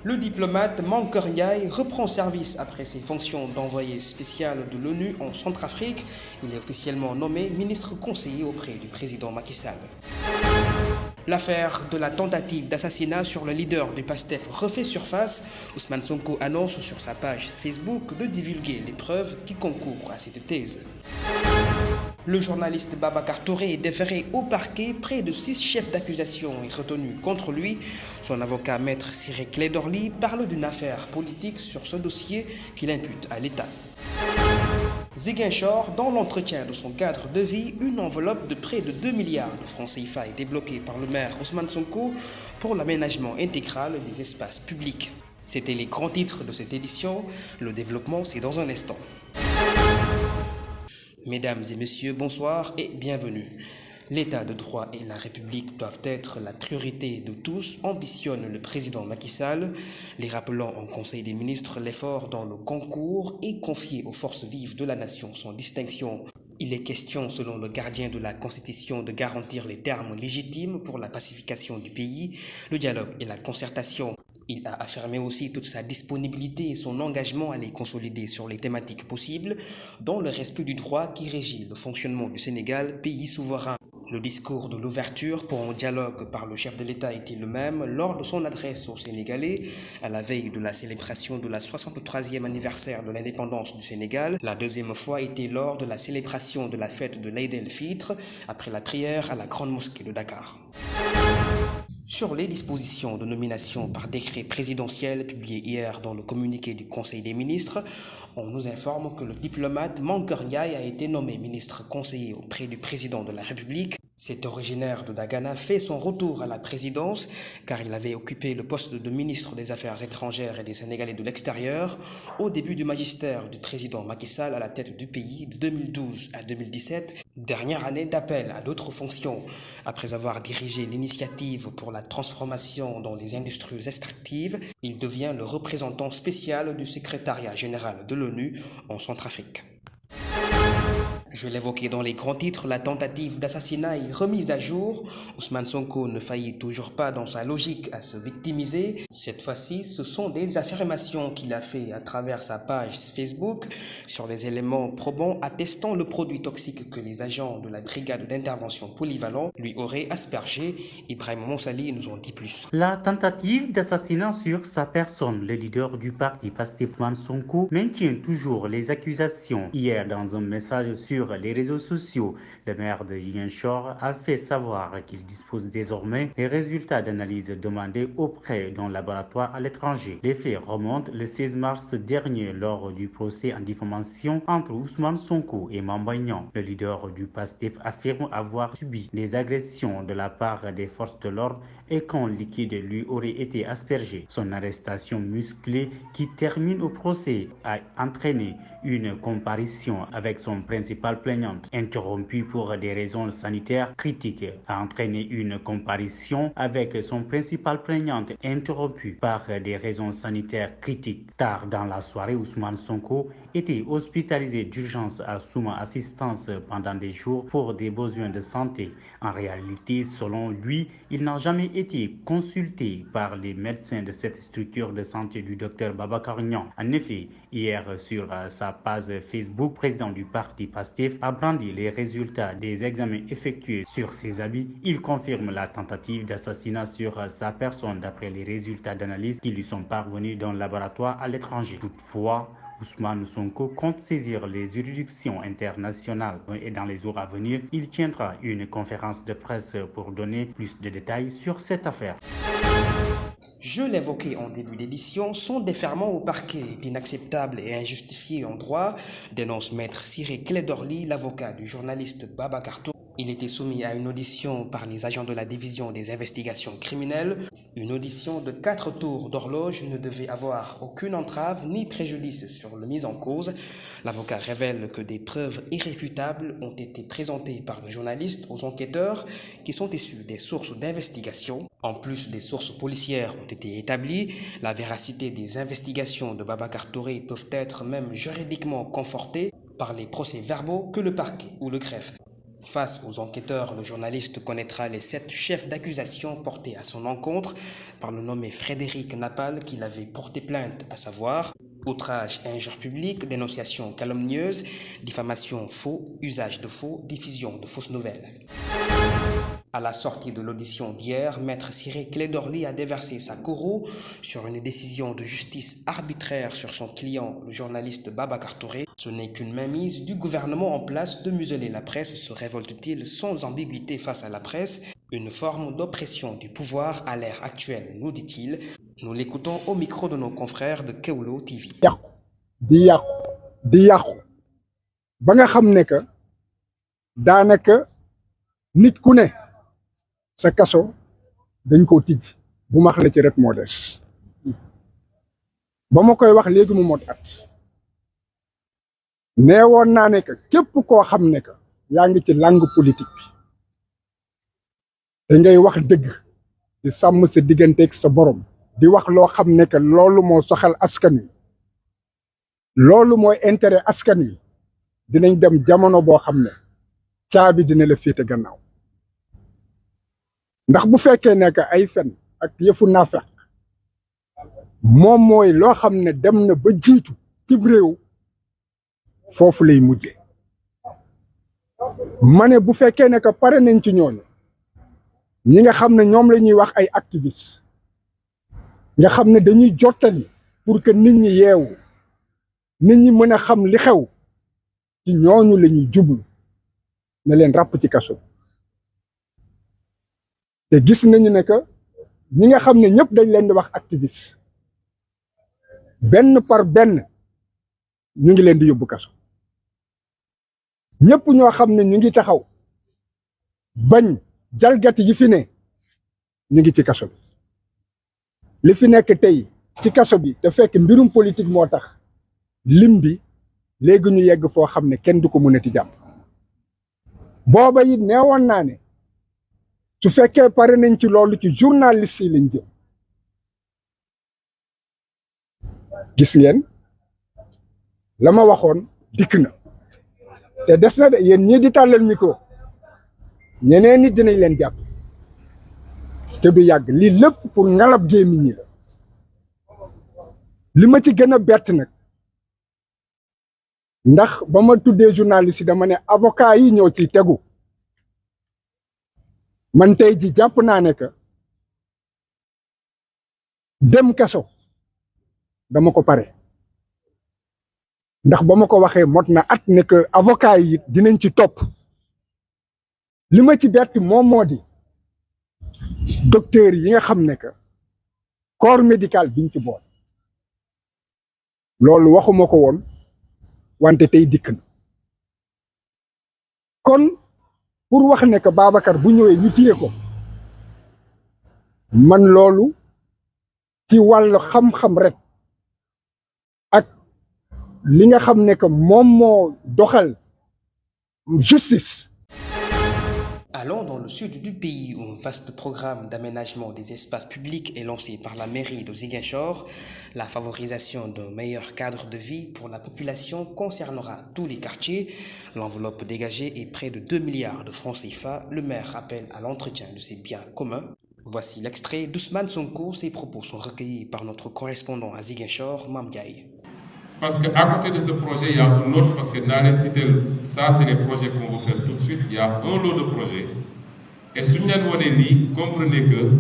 Le diplomate Mankeur Ndiaye reprend service après ses fonctions d'envoyé spécial de l'ONU en Centrafrique. Il est officiellement nommé ministre conseiller auprès du président Macky Sall. L'affaire de la tentative d'assassinat sur le leader du PASTEF refait surface. Ousmane Sonko annonce sur sa page Facebook de divulguer les preuves qui concourent à cette thèse. Le journaliste Babacar Touré est déféré au parquet. Près de 6 chefs d'accusation est retenu contre lui. Son avocat maître Ciré Clédorly parle d'une affaire politique sur ce dossier qu'il impute à l'État. Ziguinchor, dans l'entretien de son cadre de vie, une enveloppe de près de 2 milliards de francs CFA est débloquée par le maire Ousmane Sonko pour l'aménagement intégral des espaces publics. C'était les grands titres de cette édition. Le développement, c'est dans un instant. Mesdames et messieurs, bonsoir et bienvenue. L'état de droit et la République doivent être la priorité de tous, ambitionne le président Macky Sall, les rappelant au Conseil des ministres l'effort dans le concours et confié aux forces vives de la nation sans distinction. Il est question, selon le gardien de la Constitution, de garantir les termes légitimes pour la pacification du pays, le dialogue et la concertation. Il a affirmé aussi toute sa disponibilité et son engagement à les consolider sur les thématiques possibles, dont le respect du droit qui régit le fonctionnement du Sénégal, pays souverain. Le discours de l'ouverture pour un dialogue par le chef de l'État était le même lors de son adresse aux Sénégalais à la veille de la célébration de la 63e anniversaire de l'indépendance du Sénégal. La deuxième fois était lors de la célébration de la fête de l'Aïd el-Fitr après la prière à la grande mosquée de Dakar. Sur les dispositions de nomination par décret présidentiel publié hier dans le communiqué du Conseil des ministres, on nous informe que le diplomate Mankeur Ndiaye a été nommé ministre conseiller auprès du président de la République. Cet originaire de Dagana fait son retour à la présidence car il avait occupé le poste de ministre des Affaires étrangères et des Sénégalais de l'extérieur au début du magistère du président Macky Sall à la tête du pays de 2012 à 2017, dernière année d'appel à d'autres fonctions. Après avoir dirigé l'initiative pour la transformation dans les industries extractives, il devient le représentant spécial du secrétariat général de l'ONU en Centrafrique. Je l'évoquais dans les grands titres, la tentative d'assassinat est remise à jour. Ousmane Sonko ne faillit toujours pas dans sa logique à se victimiser. Cette fois-ci, ce sont des affirmations qu'il a fait à travers sa page Facebook sur les éléments probants attestant le produit toxique que les agents de la brigade d'intervention polyvalent lui auraient aspergé. Ibrahim Monsali nous en dit plus. La tentative d'assassinat sur sa personne, le leader du parti PASTEF Ousmane Sonko maintient toujours les accusations. Hier, dans un message sur les réseaux sociaux, le maire de Ziguinchor a fait savoir qu'il dispose désormais des résultats d'analyse demandés auprès d'un laboratoire à l'étranger. Les faits remontent le 16 mars dernier lors du procès en diffamation entre Ousmane Sonko et Mamba Niang. Le leader du PASTEF affirme avoir subi des agressions de la part des forces de l'ordre et qu'un liquide lui aurait été aspergé. Son arrestation musclée qui termine au procès a entraîné une comparution avec son principal plaignante, interrompue pour des raisons sanitaires critiques, a entraîné une comparution avec son principal plaignante, interrompue par des raisons sanitaires critiques. Tard dans la soirée, Ousmane Sonko était hospitalisé d'urgence à Souma Assistance pendant des jours pour des besoins de santé. En réalité, selon lui, il n'a jamais été consulté par les médecins de cette structure de santé du docteur Babacar Niang. En effet, hier sur sa page Facebook, président du parti PASTEF a brandi les résultats des examens effectués sur ses habits. Il confirme la tentative d'assassinat sur sa personne d'après les résultats d'analyse qui lui sont parvenus dans le laboratoire à l'étranger. Toutefois, Ousmane Sonko compte saisir les juridictions internationales et dans les jours à venir, il tiendra une conférence de presse pour donner plus de détails sur cette affaire. Je l'évoquais en début d'édition, son déferment au parquet est inacceptable et injustifié en droit, dénonce maître Ciré Clédorly, l'avocat du journaliste Babacar Touré. Il était soumis à une audition par les agents de la division des investigations criminelles. Une audition de 4 tours d'horloge ne devait avoir aucune entrave ni préjudice sur le mis en cause. L'avocat révèle que des preuves irréfutables ont été présentées par le journaliste aux enquêteurs qui sont issus des sources d'investigation. En plus, des sources policières ont été établies. La véracité des investigations de Babacar Touré peuvent être même juridiquement confortées par les procès-verbaux que le parquet ou le greffe Face aux enquêteurs, le journaliste connaîtra les 7 chefs d'accusation portés à son encontre par le nommé Frédéric Napal qui l'avait porté plainte, à savoir outrage, injure publique, dénonciation calomnieuse, diffamation faux, usage de faux, diffusion de fausses nouvelles. À la sortie de l'audition d'hier, Maître Ciré Clédor Ly a déversé sa courroux sur une décision de justice arbitraire sur son client, le journaliste Babacar Touré. Ce n'est qu'une mainmise du gouvernement en place de museler la presse, se révolte-t-il sans ambiguïté face à la presse. Une forme d'oppression du pouvoir à l'ère actuelle, nous dit-il. Nous l'écoutons au micro de nos confrères de Kewlo TV. di yàqu ba nga xam ne que daanaka nit ku ne sa kaso dañ koo tijj bu max la ci rek moo des ba ma koy wax léegi mu mot at nee woon naa ne que képp koo xam ne que yaa ngi ci langue politique bi da ngay wax dëgg di sàmm sa digganteeg sa borom di wax loo xam ne que loolu moo soxal askan wi loolu mooy intérêt askan wi dinañ dem jamono boo xam ne caabi dina la féete gannaaw ndax bu fekkee ne que ay fen ak yëfu naafeq moom mooy loo xam ne dem na ba jiitu cib réew foofu lay mujje ma ne bu fekkee ne que pare nañ ci ñooñu ñi nga xam ne ñoom la ñuy wax ay activistes nga xam ne dañuy jottali pour que nit ñi yeewu nit ñi mën a xam li xew ci ñooñu la ñuy jublu ne leen ràpp ci kaso te gis nañu ne que ñi nga xam ne ñëpp dañ leen di wax activiste benn par benn ñu ngi leen di yóbbu kaso ñëpp ñoo xam ne ñu ngi taxaw bañ jalgati yi fi ne ñu ngi ci kaso bi li fi nekk tey ci kaso bi te fekk mbirum politique moo tax lim bi léegi ñu yegg foo xam ne kenn du ko mënati jàpp booba it neewoon naa ne su fekkee pare nañ ci loolu ci journaliste yi lañ jëm gis ngeen la ma waxoon dikk na te des na de yéen ñii di tàllal micro ñeneen nit dinañ leen jàpp te du yàgg lii lépp pour ngalab gémmiñ ñi la li ma ci gën a bett nag ndax ba ma tuddee journaliste yi dama ne avocat yi ñoo ciy tegu man tey ji jàpp naa ne que dem kaso dama ko pare ndax ba ma ko waxee mot na at ne que avocat yi it dinañ ci topp li ma ci bett moom moo di docteur yi nga xam ne que corps médical biñ ci bool loolu waxuma ko woon wante tey dikk na kon pour wax ne que Babacar bu ñëwee ñu téye ko man loolu ci wàllu xam-xam rek ak li nga xam ne que moom moo doxal justice. Allons dans le sud du pays où un vaste programme d'aménagement des espaces publics est lancé par la mairie de Ziguinchor. La favorisation d'un meilleur cadre de vie pour la population concernera tous les quartiers. L'enveloppe dégagée est près de 2 milliards de francs CFA. Le maire appelle à l'entretien de ses biens communs. Voici l'extrait d'Ousmane Sonko. Ses propos sont recueillis par notre correspondant à Ziguinchor, Mame Ndiaye. Parce qu'à côté de ce projet, il y a un autre, parce que dans les cités, ça c'est les projets qu'on veut faire tout de suite, il y a un lot de projets. Et si vous comprenez que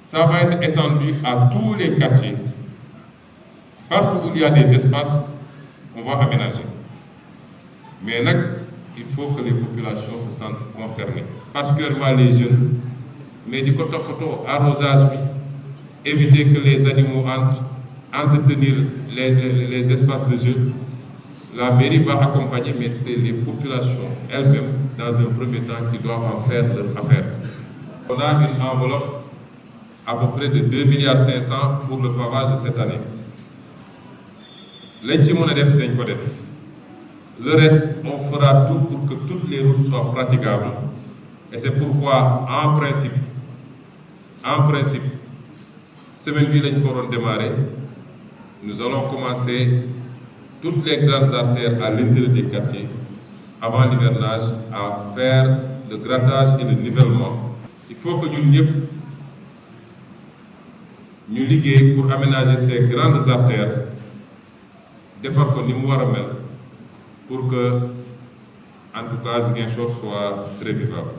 ça va être étendu à tous les quartiers. Partout où il y a des espaces, on va aménager. Mais là, il faut que les populations se sentent concernées, particulièrement les jeunes. Mais du côté arrosage, éviter que les animaux entrent, entretenir les espaces de jeu. La mairie va accompagner, mais c'est les populations elles-mêmes, dans un premier temps, qui doivent en faire leur affaire. On a une enveloppe à peu près de 2,5 milliards pour le pavage de cette année. Le reste, on fera tout pour que toutes les routes soient praticables. Et c'est pourquoi, en principe, semaine où nous allons démarrer, nous allons commencer toutes les grandes artères à l'intérieur des quartiers avant l'hivernage à faire le grattage et le nivellement. Il faut que nous liguions pour aménager ces grandes artères, defar ko ni mu war a mel pour que, en tout cas, Ziguinchor soit très vivable.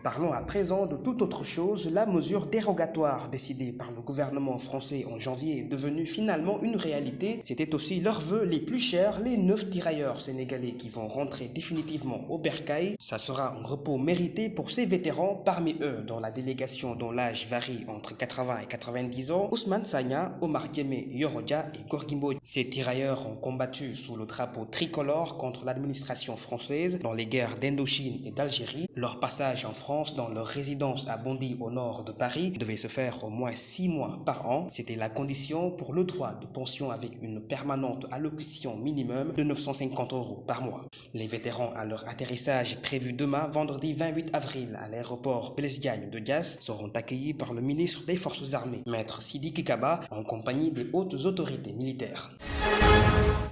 Parlons à présent de toute autre chose. La mesure dérogatoire décidée par le gouvernement français en janvier est devenue finalement une réalité. C'était aussi leur vœu les plus chers, les 9 tirailleurs sénégalais qui vont rentrer définitivement au bercail. Ça sera un repos mérité pour ces vétérans, parmi eux dans la délégation dont l'âge varie entre 80 et 90 ans, Ousmane Sagna, Omar Diémé, Yorodia et Gorgui Mbodj. Ces tirailleurs ont combattu sous le drapeau tricolore contre l'administration française dans les guerres d'Indochine et d'Algérie. Leur passage en France dans leur résidence à Bondy au nord de Paris devait se faire au moins 6 mois par an. C'était la condition pour le droit de pension avec une permanente allocution minimum de 950 € par mois. Les vétérans à leur atterrissage prévu demain, vendredi 28 avril, à l'aéroport Blaise Diagne de Diass, seront accueillis par le ministre des Forces armées, Maître Sidiki Kaba, en compagnie des hautes autorités militaires.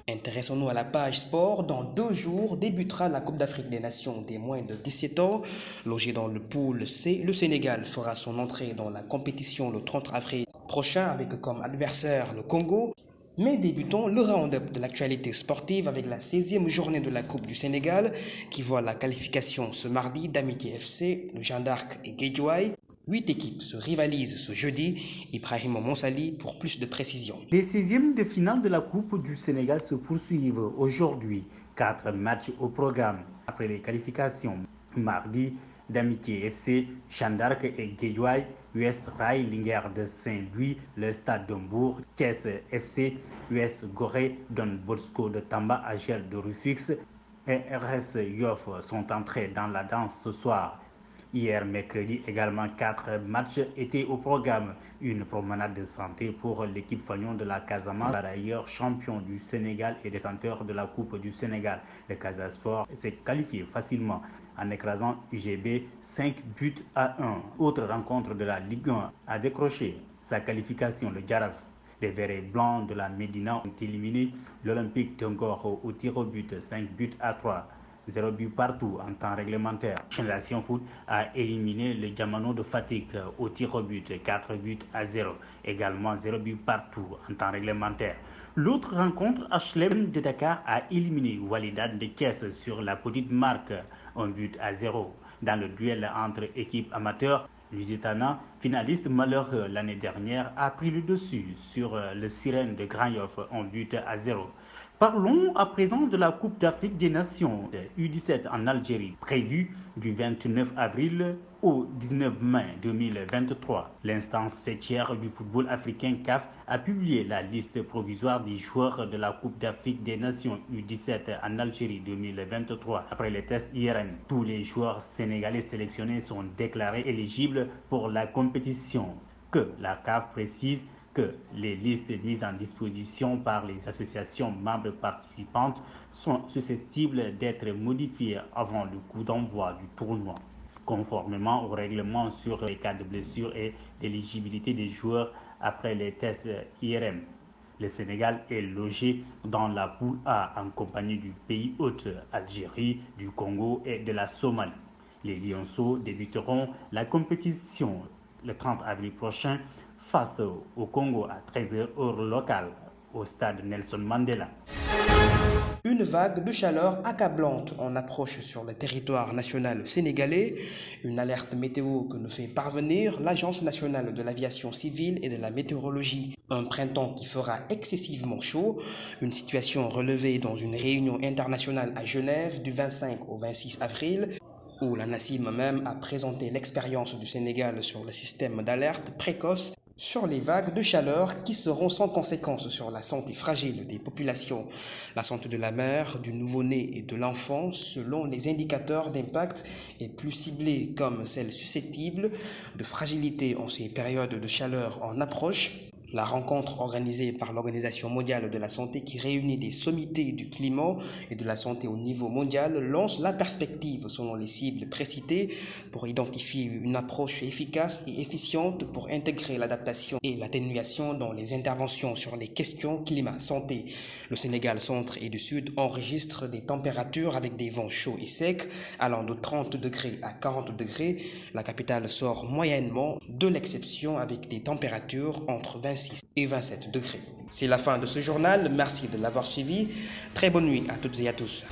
Intéressons-nous à la page sport. Dans 2 jours débutera la Coupe d'Afrique des Nations des moins de 17 ans. Logé dans le pool C, le Sénégal fera son entrée dans la compétition le 30 avril prochain avec comme adversaire le Congo. Mais débutons le round-up de l'actualité sportive avec la 16e journée de la Coupe du Sénégal qui voit la qualification ce mardi d'Amitié FC, le Jeanne d'Arc et Guédiawaye. 8 équipes se rivalisent ce jeudi. Ibrahim Monsali pour plus de précision. Les 16e de finale de la Coupe du Sénégal se poursuivent aujourd'hui. 4 matchs au programme. Après les qualifications, mardi, d'Amitié FC, Jeanne d'Arc et Guédiawaye, US Rail, Linguère de Saint-Louis, le Stade de Mbour, Thiès FC, US Gorée, Don Bosco de Tamba, Agel de Rufisque et RS Yoff sont entrés dans la danse ce soir. Hier, mercredi, également 4 matchs étaient au programme. Une promenade de santé pour l'équipe Fagnon de la Casamance, par ailleurs champion du Sénégal et détenteur de la Coupe du Sénégal. Le Casasport s'est qualifié facilement en écrasant UGB 5-1. Autre rencontre de la Ligue 1 a décroché sa qualification, le Djaraf. Les Verts et Blancs de la Médina ont éliminé l'Olympique de Ngor au tir au but 5-3. 0 but partout en temps réglementaire. Génération Foot a éliminé le Diamano de Fatick au tir au but 4-0. Également 0 but partout en temps réglementaire. L'autre rencontre, HLM de Dakar a éliminé Walidat de Thiès sur la petite marque 1-0. Dans le duel entre équipes amateurs, Lusitana, finaliste malheureux l'année dernière, a pris le dessus sur le Sirène de Grand Yoff 1-0. Parlons à présent de la Coupe d'Afrique des Nations U17 en Algérie, prévue du 29 avril au 19 mai 2023. L'instance fêtière du football africain CAF a publié la liste provisoire des joueurs de la Coupe d'Afrique des Nations U17 en Algérie 2023. Après les tests IRM, tous les joueurs sénégalais sélectionnés sont déclarés éligibles pour la compétition. Que la CAF précise que les listes mises en disposition par les associations membres participantes sont susceptibles d'être modifiées avant le coup d'envoi du tournoi, conformément au règlement sur les cas de blessure et d'éligibilité des joueurs après les tests IRM. Le Sénégal est logé dans la poule A en compagnie du pays hôte, Algérie, du Congo et de la Somalie. Les Lionceaux débuteront la compétition le 30 avril prochain face au Congo à 13h heure locale au stade Nelson Mandela. Une vague de chaleur accablante en approche sur le territoire national sénégalais. Une alerte météo que nous fait parvenir l'Agence nationale de l'aviation civile et de la météorologie. Un printemps qui fera excessivement chaud. Une situation relevée dans une réunion internationale à Genève du 25 au 26 avril. Où la NACIM même a présenté l'expérience du Sénégal sur le système d'alerte précoce sur les vagues de chaleur qui seront sans conséquence sur la santé fragile des populations, la santé de la mère, du nouveau-né et de l'enfant selon les indicateurs d'impact est plus ciblée comme celle susceptible de fragilité en ces périodes de chaleur en approche. La rencontre organisée par l'Organisation mondiale de la santé qui réunit des sommités du climat et de la santé au niveau mondial lance la perspective selon les cibles précitées pour identifier une approche efficace et efficiente pour intégrer l'adaptation et l'atténuation dans les interventions sur les questions climat-santé. Le Sénégal centre et du sud enregistre des températures avec des vents chauds et secs allant de 30 degrés à 40 degrés. La capitale sort moyennement de l'exception avec des températures entre 26 et 27 degrés. C'est la fin de ce journal. Merci de l'avoir suivi. Très bonne nuit à toutes et à tous.